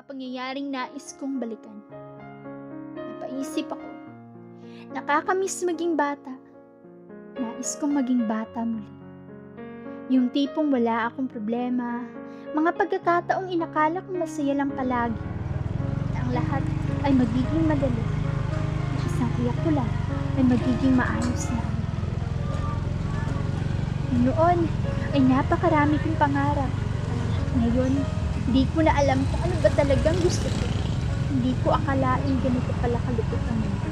mga pangyayaring nais kong balikan. Napaisip ako, nakakamiss maging bata. Nais kong maging bata muli. Yung tipong wala akong problema, mga pagkakataong inakala kong masaya lang palagi. Na ang lahat ay magiging madali. At isang iyak ko lang ay magiging maayos na. Noon ay napakarami kong pangarap. Ngayon, hindi ko na alam kung ano ba talagang gusto ko. Hindi ko akalain ganito pala kalupit ang mundo.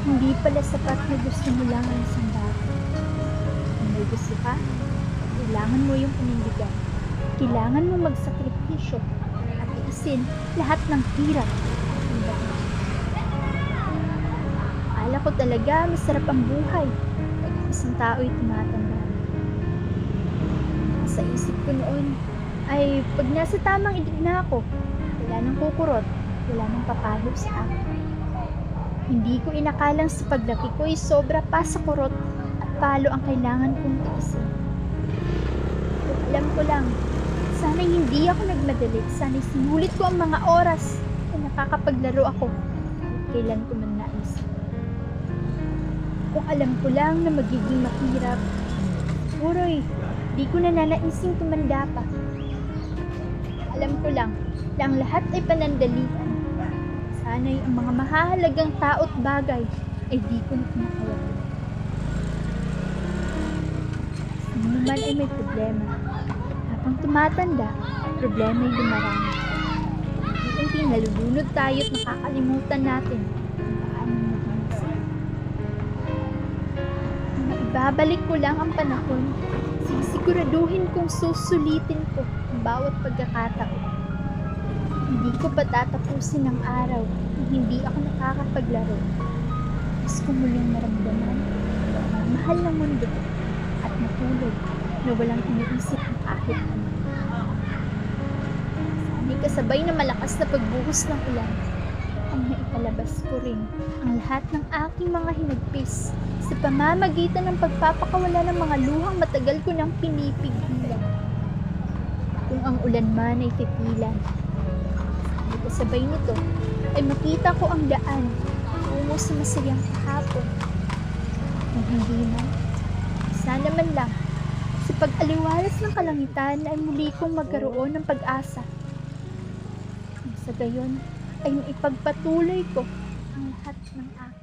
Hindi pala sapat na gusto mo lang ang isang bagay. Kung may gusto ka, kailangan mo yung panindigan. Kailangan mo magsakripisyo at iisin lahat ng hirap. Akala ko talaga masarap ang buhay pag isang tao'y tumatanda. Sa isip ko noon ay pag nasa tamang edad na ako, wala nang kukurot, wala nang papalo sa akin. Hindi ko inakalang sa paglaki ko ay sobra pa sa kurot at palo ang kailangan kong tiisin. Alam ko lang, sana'y hindi ako nagmadali, sana'y sinulit ko ang mga oras na nakakapaglaro ako kahit kailan ko man nais. Kung alam ko lang na magiging mahirap, siguro'y di ko na nanaising tumanda pa. Alam ko lang na ang lahat ay panandalian. Sana'y ang mga mahahalagang tao't bagay ay di ko na kinakawala. Sino naman ay may problema. Habang tumatanda, problema ay dumarami. Unti-unti nalulunod tayo at nakakalimutan natin kung paano mag-iisa. Kung maibabalik ko lang ang panahon, sisiguraduhin kong susulitin ko ang bawat pagkakataon. Hindi ko patatapusin ang araw kung hindi ako nakakapaglaro. Mas ko muling maramdaman ang mahal ng mundo at matulog na walang iniisip ng kahit ano. Sana'y kasabay na malakas na pagbuhos ng ulan ang naipalabas ko rin ang lahat ng aking mga hinagpis sa pamamagitan ng pagpapakawala ng mga luhang matagal ko nang pinipigilan. Kung ang ulan man ay titilan, kasabay nito ay makita ko ang daan tungo sa masayang kahapon. Kung hindi man, sana man lang sa pag-aliwalas ng kalangitan ay muli kong magkaroon ng pag-asa. Sa gayon ay maipagpatuloy ko ang lahat ng aking